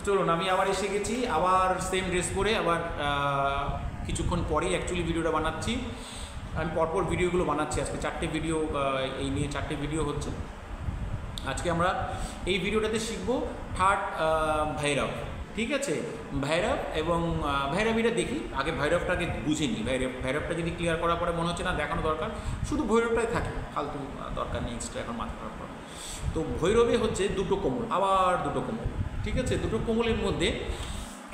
চলুন আমি আবার এসে গেছি, আবার সেম ড্রেস পরে আবার কিছুক্ষণ পরেই অ্যাকচুয়ালি ভিডিওটা বানাচ্ছি। আমি পরপর ভিডিওগুলো বানাচ্ছি, আজকে 4টে ভিডিও, এই নিয়ে 4টে ভিডিও হচ্ছে। আজকে আমরা এই ভিডিওটাতে শিখবো থার্ড ভৈরব, ঠিক আছে? ভৈরব এবং ভৈরবীরা দেখি, আগে ভৈরবটাকে বুঝে নিই। ভৈরবটা যদি ক্লিয়ার করার পরে মনে হচ্ছে না দেখানো দরকার, শুধু ভৈরবটাই থাকে, ফালতু দরকার নেই এক্সট্রা এখন মাথা খারাপ করা। তো ভৈরবে হচ্ছে দুটো কোমল, আবার দুটো কোমল, ঠিক আছে? দুটো কোমলের মধ্যে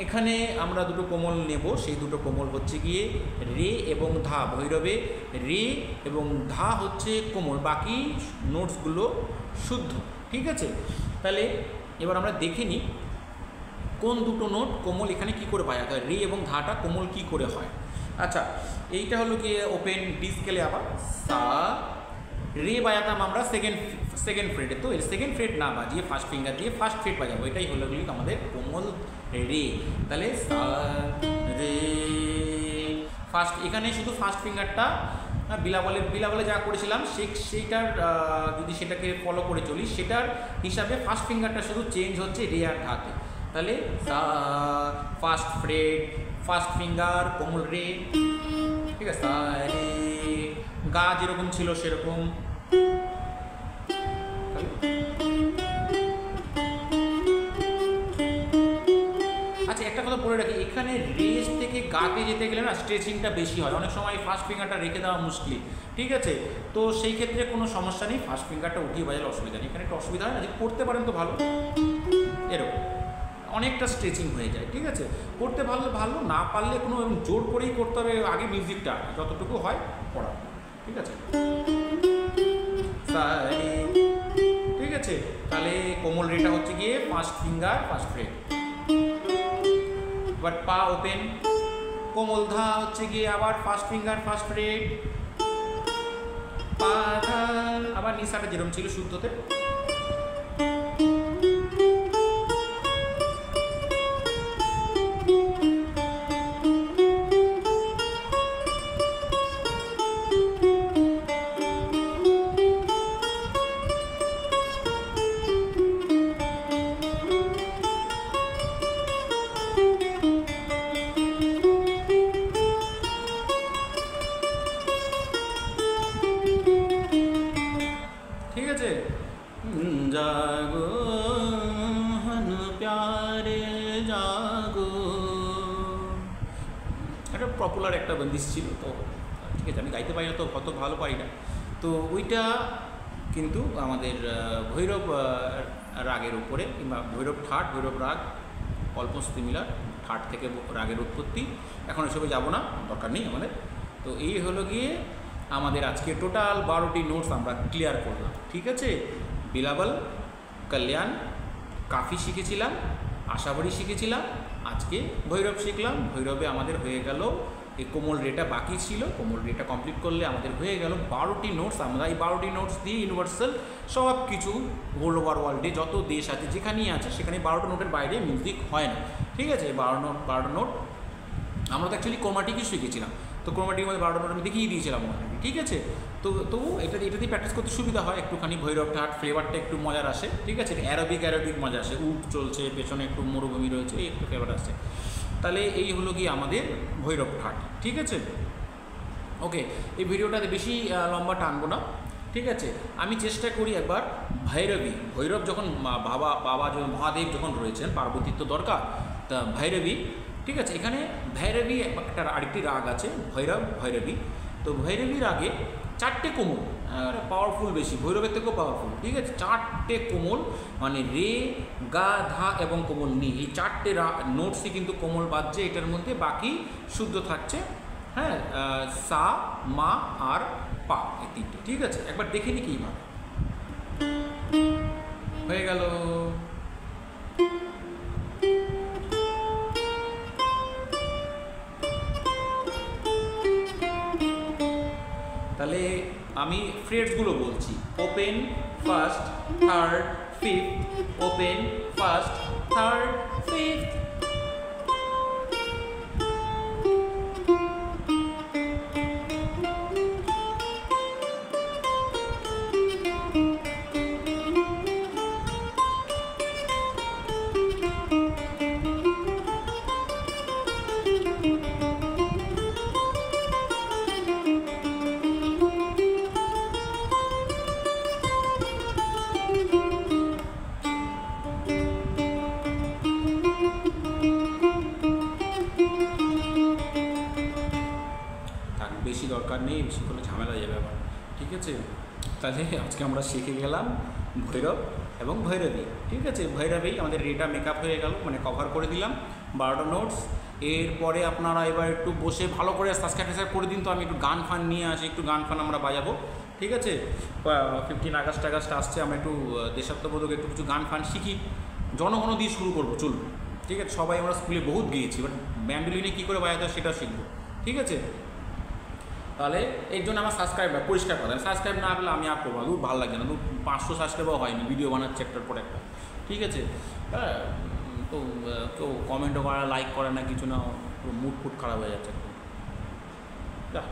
এখানে আমরা দুটো কোমল নেব, সেই দুটো কোমল হচ্ছে গিয়ে রে এবং ধা। ভৈরবে রে এবং ধা হচ্ছে কোমল, বাকি নোটসগুলো শুদ্ধ, ঠিক আছে? তাহলে এবার আমরা দেখে নিই কোন দুটো নোট কোমল এখানে কি করে বাজাতে হয়, রে এবং ধাটা কোমল কি করে হয়। আচ্ছা, এইটা হলো গিয়ে ওপেন ডি স্কেলে আবার সা রে বাজাতাম আমরা সেকেন্ড ফ্রেটে, তো সেকেন্ড ফ্রেট না বাজিয়ে ফার্স্ট ফিঙ্গার দিয়ে ফার্স্ট ফ্রেট বাজাবো, এটাই হলো গিয়ে আমাদের কোমল রে। তাহলে সা রে ফার্স্ট, এখানে শুধু ফার্স্ট ফিঙ্গারটা বিলাবলে যা করেছিলাম সেইটার যদি সেটাকে ফলো করে চলি, সেটার হিসাবে ফার্স্ট ফিঙ্গারটা শুধু চেঞ্জ হচ্ছে রে আর ধাতে। তাহলে সা ফার্স্ট ফ্রেট ফার্স্ট ফিঙ্গার কোমল রে, ঠিক আছে? সা রে গা যেরকম ছিল সেরকম। আচ্ছা, একটা কথা বলে রাখি, এখানে রেস থেকে গাতে যেতে গেলে না স্ট্রেচিংটা বেশি হয়, অনেক সময় ফার্স্ট ফিঙ্গারটা রেখে দেওয়া মুশকিল, ঠিক আছে? তো সেই ক্ষেত্রে কোনো সমস্যা নেই, ফার্স্ট ফিঙ্গারটা উঠিয়ে বাজালে অসুবিধা নেই। এখানে একটা অসুবিধা হয় না, যে করতে পারেন তো ভালো, এরকম অনেকটা স্ট্রেচিং হয়ে যায়, ঠিক আছে? করতে ভালো না পারলে কোনো জোর করেই করতে হবে, আগে মিউজিকটা যতটুকু হয় পড়া, ঠিক আছে? ঠিক আছে, তাহলে কোমল রেটা হচ্ছে গিয়ে ফার্স্ট ফিঙ্গার ফার্স্ট ফ্রেট। এবার পা ওপেন, কোমল ধা হচ্ছে গিয়ে আবার ফার্স্ট ফিঙ্গার ফার্স্ট ফ্রেট, পা ধা আবার নিশাটা যেরকম ছিল শুদ্ধতে। ঠিক আছে, জাগো হন প্যারে জাগো, একটা পপুলার একটা বন্দিশ ছিল, তো ঠিক আছে, আমি গাইতে পারি না, তো কত ভালো পারি না, তো ওইটা কিন্তু আমাদের ভৈরব রাগের উপরে, কিংবা ভৈরব ঠাট, ভৈরব রাগ অলমোস্ট সিমিলার, ঠাট থেকে রাগের উৎপত্তি। এখন এসবে যাব না, দরকার নেই আমাদের। তো এই হলো গিয়ে আমাদের আজকে টোটাল 12টি নোটস আমরা ক্লিয়ার করলাম, ঠিক আছে? বিলাবল, কল্যাণ, কাফি শিখেছিলাম, আশাবাড়ি শিখেছিলাম, আজকে ভৈরব শিখলাম। ভৈরবে আমাদের হয়ে গেল, এই কোমল রেটা বাকি ছিল, কোমল রেটা কমপ্লিট করলে আমাদের হয়ে গেল 12টি নোটস। আমরা এই 12টি নোটস দিয়ে ইউনিভার্সাল সব কিছু ওয়ার্ল্ড ওভার ওয়ার্ল্ডে যত দেশ আছে, যেখানেই আছে সেখানে 12টা নোটের বাইরে মিউজিক হয় না, ঠিক আছে? 12টা নোট আমরা তো অ্যাকচুয়ালি ক্রোমাটিকই শিখেছিলাম, তো ক্রোমাটিকের মধ্যে 12টা নোট আমি দেখিয়ে দিয়েছিলাম অলরেডি, ঠিক আছে? তো এটা দিয়ে প্র্যাকটিস করতে সুবিধা হয়, একটুখানি ভৈরব ঠাট ফ্লেভারটা একটু মজার আসে, ঠিক আছে? অ্যারোবিক মজা আসে, উট চলছে পেছনে, একটু মরুভূমি রয়েছে, এই একটু ফ্লেভার আসে। তাহলে এই হলো গিয়ে আমাদের ভৈরব ঠাট, ঠিক আছে? ওকে, এই ভিডিওটাতে বেশি লম্বা টানবো না, ঠিক আছে? আমি চেষ্টা করি একবার ভৈরব যখন বাবা যখন মহাদেব যখন রয়েছেন, পার্বতীর তো দরকার, তা ভৈরবী, ঠিক আছে? এখানে ভৈরবী একটা আরেকটি রাগ আছে, ভৈরবী। তো ভৈরবী রাগে 4টে কোমল, পাওয়ারফুল বেশি, ভৈরবের থেকেও পাওয়ারফুল, ঠিক আছে? 4টে কোমল, মানে রে, গা, ধা এবং কোমল নি, এই 4টে নোটসই কিন্তু কোমল বাজছে এটার মধ্যে, বাকি শুদ্ধ থাকছে, হ্যাঁ, সা, মা আর পা, এই 3টে, ঠিক আছে? একবার দেখে নি কীভাবে হয়ে গেল। তাহলে আমি ফ্রেটসগুলো বলছি, open first third fifth, open first third fifth. দরকার নেই, বেশি করলে ঝামেলা হয়ে যাবে আবার, ঠিক আছে। তাহলে আজকে আমরা শিখে গেলাম ভৈরব এবং ভৈরবী, ঠিক আছে। ভৈরবী আমাদের রেটা মেকআপ হয়ে গেল, মানে কভার করে দিলাম 12টা নোটস। এরপরে আপনারা এবার একটু বসে ভালো করে সাবস্ক্রাইব করে দিন, তো আমি একটু গান ফান নিয়ে আসি, একটু গান ফান আমরা বাজাবো, ঠিক আছে। 15 আগস্ট আসছে, আমরা একটু দেশাত্মবোধক একটু কিছু গান ফান শিখি, জনগণ দিয়ে শুরু করবো, চলুন, ঠিক আছে। সবাই আমরা স্কুলে বহুত গিয়েছি, বাট ম্যান্ডোলিনে কী করে বাজাতে হয় সেটা শিখবো, ঠিক আছে। তাহলে এর জন্য আমার সাবস্ক্রাইবার পরিষ্কার কথা, সাবস্ক্রাইব না করলে আমি আর করবো না, ভালো লাগে না, 500 সাবস্ক্রাইবও হয়নি, ভিডিও বানাচ্ছে একটার পর একটা, ঠিক আছে। হ্যাঁ, তো কেউ কমেন্টও করে, লাইক করে না, কিছু না, মুড ফুড খারাপ হয়ে যাচ্ছে একদম।